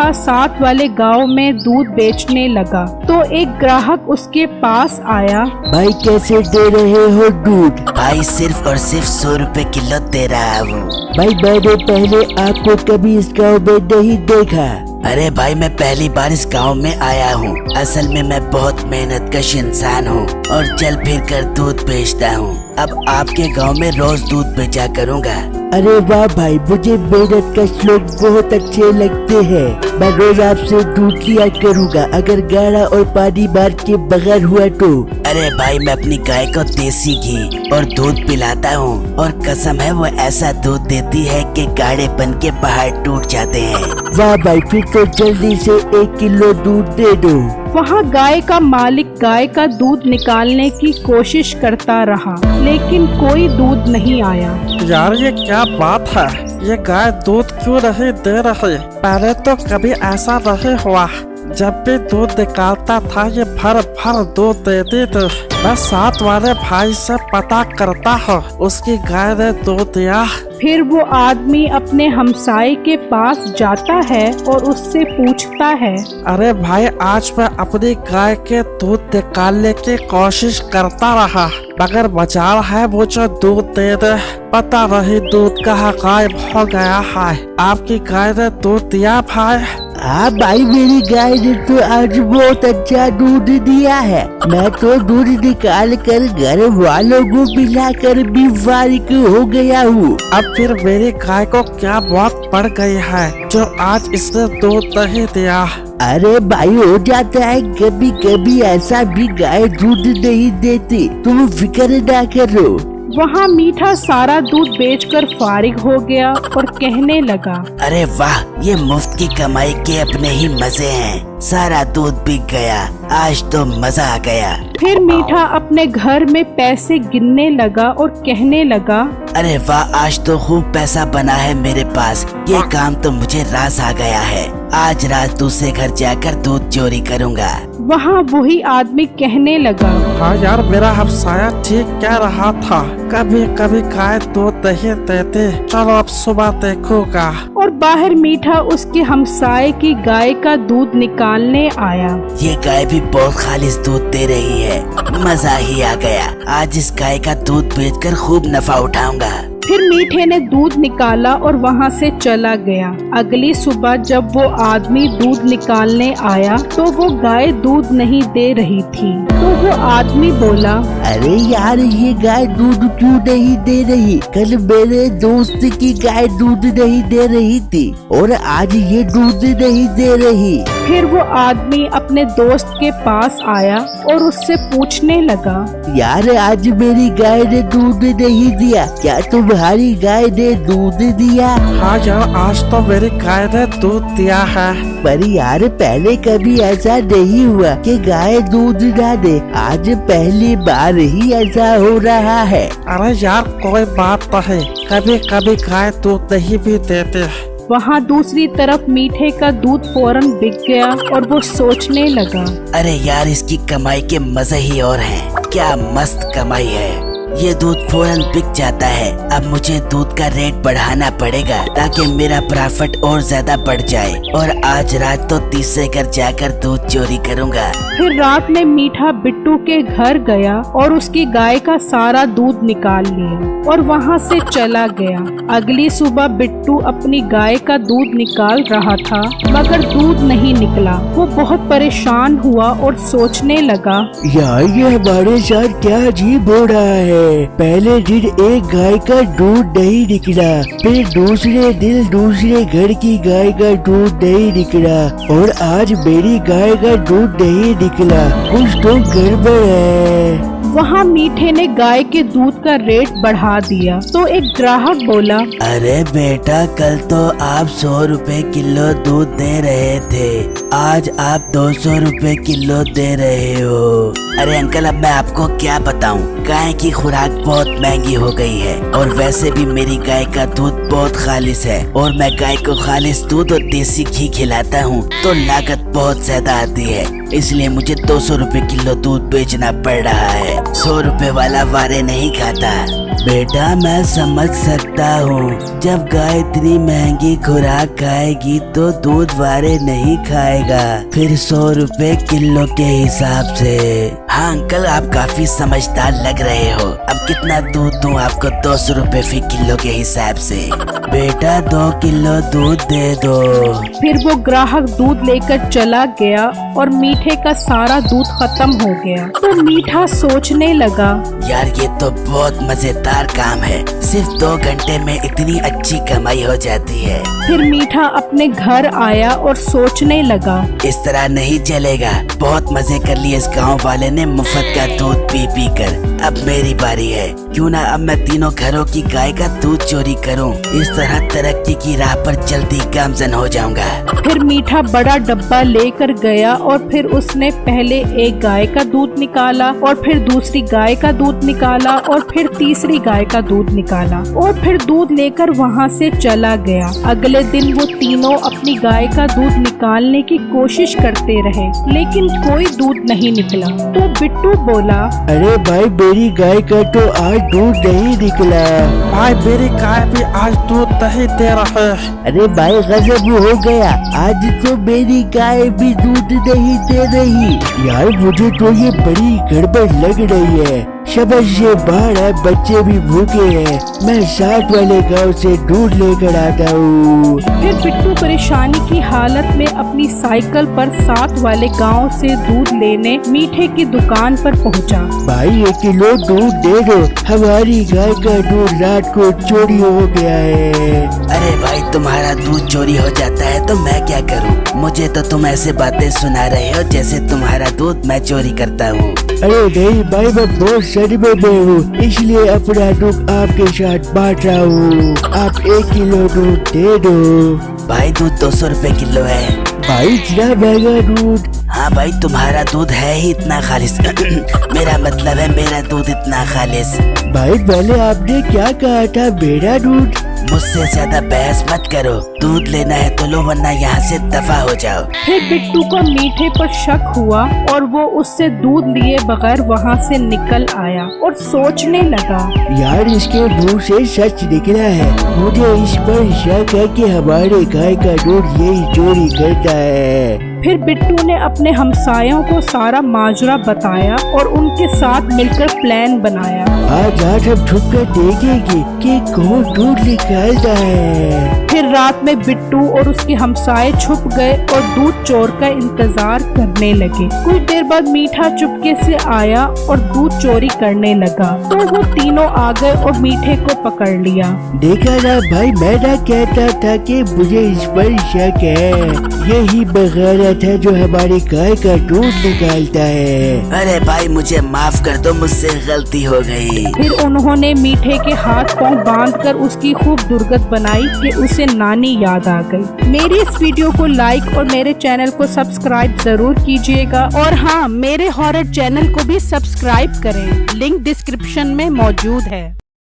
मीठा साथ वाले गांव में दूध बेचने लगा तो एक ग्राहक उसके पास आया। भाई कैसे दे रहे हो दूध? भाई सिर्फ और सिर्फ 100 रुपए किलो दे रहा हूँ। भाई मैंने पहले आपको कभी इस गाँव में नहीं देखा। अरे भाई मैं पहली बार इस गांव में आया हूँ। असल में मैं बहुत मेहनतकश इंसान हूँ और चल फिर कर दूध बेचता हूँ। अब आपके गांव में रोज दूध बेचा करूँगा। अरे वाह भाई, मुझे मेहनतकश लोग बहुत अच्छे लगते हैं। मैं रोज आपसे दूध लिया करूँगा अगर गाढ़ा और पानी मार के बगैर हुआ तो। अरे भाई मैं अपनी गाय को देसी घी और दूध पिलाता हूँ और कसम है वो ऐसा दूध देती है कि गाढ़े बन के पहाड़ टूट जाते हैं। वाह भाई, फिर तो जल्दी से 1 किलो दूध दे दो। वहाँ गाय का मालिक गाय का दूध निकालने की कोशिश करता रहा लेकिन कोई दूध नहीं आया। यार ये क्या बात है, ये गाय दूध क्यों नहीं दे रही? पहले तो कभी ऐसा नहीं हुआ। जब भी दूध निकालता था ये भर भर दूध देती थी। मैं साथ वाले भाई से पता करता हूँ, उसकी गाय ने दूध दिया। फिर वो आदमी अपने हमसाये के पास जाता है और उससे पूछता है, अरे भाई आज मैं अपनी गाय के दूध निकालने की कोशिश करता रहा मगर बाजार है वो जो दूध दे दे, पता नहीं दूध कहाँ गायब हो गया है। आपकी गाय ने दूध दिया भाई? हाँ भाई, मेरी गाय ने तो आज बहुत अच्छा दूध दिया है। मैं तो दूध निकाल कर घर वालों को पिलाकर भी फारिग हो गया हूँ। अब फिर मेरी गाय को क्या मौत पड़ गई है जो आज इसने दूध नहीं दिया? अरे भाई हो जाता है कभी कभी ऐसा भी, गाय दूध नहीं देती, तुम फिक्र ना करो। वहाँ मीठा सारा दूध बेचकर फारिग हो गया और कहने लगा, अरे वाह, ये मुफ्त की कमाई के अपने ही मजे हैं। सारा दूध बिक गया, आज तो मजा आ गया। फिर मीठा अपने घर में पैसे गिनने लगा और कहने लगा, अरे वाह, आज तो खूब पैसा बना है मेरे पास। ये काम तो मुझे रास आ गया है। आज रात दूसरे घर जाकर दूध चोरी करूँगा। वहाँ वही आदमी कहने लगा, हाँ यार, मेरा हमसाया ठीक कह रहा था, कभी कभी गाय दूध नहीं देते। चलो अब सुबह देखूंगा। और बाहर मीठा उसके हमसाये की गाय का दूध निकालने आया। ये गाय भी बहुत खालिस दूध दे रही है, मजा ही आ गया। आज इस गाय का दूध बेचकर खूब नफा उठाऊंगा। फिर मीठे ने दूध निकाला और वहाँ से चला गया। अगली सुबह जब वो आदमी दूध निकालने आया तो वो गाय दूध नहीं दे रही थी। तो वो आदमी बोला, अरे यार, ये गाय दूध क्यों नहीं दे रही? कल मेरे दोस्त की गाय दूध नहीं दे रही थी और आज ये दूध नहीं दे रही। फिर वो आदमी अपने दोस्त के पास आया और उससे पूछने लगा, यार आज मेरी गाय ने दूध नहीं दिया, क्या तुम्हारी गाय ने दूध दिया? हाँ यार, आज तो मेरी गाय ने दूध दिया है। पर यार पहले कभी ऐसा नहीं हुआ कि गाय दूध ना दे, आज पहली बार ही ऐसा हो रहा है। अरे यार कोई बात नहीं, कभी कभी गाय दूध नहीं भी देते। वहाँ दूसरी तरफ मीठे का दूध फौरन बिक गया और वो सोचने लगा, अरे यार, इसकी कमाई के मजे ही और हैं। क्या मस्त कमाई है। ये दूध फौरन बिक जाता है। अब मुझे दूध का रेट बढ़ाना पड़ेगा ताकि मेरा प्रॉफिट और ज्यादा बढ़ जाए और आज रात तो तीसरे घर जाकर दूध चोरी करूँगा। फिर रात में मीठा बिट्टू के घर गया और उसकी गाय का सारा दूध निकाल लिया और वहाँ से चला गया। अगली सुबह बिट्टू अपनी गाय का दूध निकाल रहा था मगर दूध नहीं निकला। वो बहुत परेशान हुआ और सोचने लगा, यार ये हमारे साथ क्या अजीब हो रहा है। पहले दिन एक गाय का दूध नहीं निकला, फिर दूसरे दिन दूसरे घर की गाय का दूध नहीं निकला और आज मेरी गाय का दूध नहीं निकला। कुछ तो गड़बड़ है। वहाँ मीठे ने गाय के दूध का रेट बढ़ा दिया तो एक ग्राहक बोला, अरे बेटा, कल तो आप 100 रुपए किलो दूध दे रहे थे, आज आप 200 रुपए किलो दे रहे हो। अरे अंकल, अब मैं आपको क्या बताऊं, गाय की खुराक बहुत महंगी हो गई है और वैसे भी मेरी गाय का दूध बहुत खालिस है और मैं गाय को खालिस दूध और देसी घी खिलाता हूँ तो लागत बहुत ज्यादा आती है, इसलिए मुझे 200 रुपए किलो दूध बेचना पड़ रहा है। 100 रुपए वाला वारे नहीं खाता। बेटा मैं समझ सकता हूँ, जब गाय इतनी महंगी खुराक खाएगी तो दूध वारे नहीं खाएगा, फिर 100 रुपए किलो के हिसाब से। हाँ अंकल आप काफी समझदार लग रहे हो। अब कितना दूध दूं आपको? 200 रुपए फी किलो के हिसाब से। बेटा 2 किलो दूध दे दो। फिर वो ग्राहक दूध लेकर चला गया और मीठे का सारा दूध खत्म हो गया। तो मीठा सोचने लगा, यार ये तो बहुत मजेदार काम है, सिर्फ 2 घंटे में इतनी अच्छी कमाई हो जाती है। फिर मीठा अपने घर आया और सोचने लगा, इस तरह नहीं चलेगा, बहुत मजे कर लिए इस गांव वाले ने मुफ्त का दूध पी पी कर। अब मेरी बारी है, क्यों ना अब मैं तीनों घरों की गाय का दूध चोरी करूं, इस तरह तरक्की की राह पर जल्दी गामजन हो जाऊंगा। फिर मीठा बड़ा डब्बा लेकर गया और फिर उसने पहले एक गाय का दूध निकाला और फिर दूसरी गाय का दूध निकाला और फिर तीसरी गाय का दूध निकाला और फिर दूध लेकर वहाँ से चला गया। अगले दिन वो तीनों अपनी गाय का दूध निकालने की कोशिश करते रहे, लेकिन कोई दूध नहीं निकला। तो बिट्टू बोला, अरे भाई मेरी गाय का तो आज दूध नहीं निकला। भाई मेरी गाय भी आज दूध नहीं दे रहे। अरे भाई गजब हो गया, आज तो मेरी गाय भी दूध नहीं दे रही। यार मुझे तो ये बड़ी गड़बड़ लग रही है। शबश ये बाढ़ है, बच्चे भी भूखे हैं, मैं साथ वाले गांव से दूध लेकर आता हूँ। फिर बिट्टू परेशानी की हालत में अपनी साइकिल पर साथ वाले गांव से दूध लेने मीठे की दुकान पर पहुंचा। भाई 1 किलो दूध दे दो, हमारी गाय का दूध रात को चोरी हो गया है। अरे भाई तुम्हारा दूध चोरी हो जाता है तो मैं क्या करूं? मुझे तो तुम ऐसे बातें सुना रहे हो जैसे तुम्हारा दूध मैं चोरी करता हूँ। अरे नहीं भाई मैं बहुत सदमे में हूँ, इसलिए अपना दुख आपके साथ बांट रहा हूँ। आप 1 किलो दूध दे दो। भाई दूध 200 रुपए किलो है। भाई इतना महंगा दूध? हाँ भाई तुम्हारा दूध है ही इतना खालिस मेरा मतलब है मेरा दूध इतना खालिस। भाई पहले आपने क्या कहा था, मेरा दूध? मुझसे ज्यादा बहस मत करो, दूध लेना है तो लो वरना यहाँ से दफा हो जाओ। फिर बिट्टू को मीठे पर शक हुआ और वो उससे दूध लिए बगैर वहाँ से निकल आया और सोचने लगा, यार इसके मुंह से सच निकला है, मुझे इस पर शक है कि हमारे गाय का दूध यही चोरी करता है। फिर बिट्टू ने अपने हमसायों को सारा माजरा बताया और उनके साथ मिलकर प्लान बनाया। आज हम छुप कर देखेंगे कि कौन दूध निकालता है। फिर रात में बिट्टू और उसके हमसाए छुप गए और दूध चोर का इंतजार करने लगे। कुछ देर बाद मीठा चुपके से आया और दूध चोरी करने लगा, तो वो तीनों आ गए और मीठे को पकड़ लिया। देखा ना भाई, मैं ना कहता था कि मुझे इस पर शक है, यही बगावत है जो हमारी गाय का दूध निकालता है। अरे भाई मुझे माफ कर दो, मुझसे गलती हो गई। फिर उन्होंने मीठे के हाथ पांव बांधकर उसकी खूब दुर्गत बनाई कि उसे नानी याद आ गई। मेरी इस वीडियो को लाइक और मेरे चैनल को सब्सक्राइब जरूर कीजिएगा और हाँ, मेरे हॉरर चैनल को भी सब्सक्राइब करें, लिंक डिस्क्रिप्शन में मौजूद है।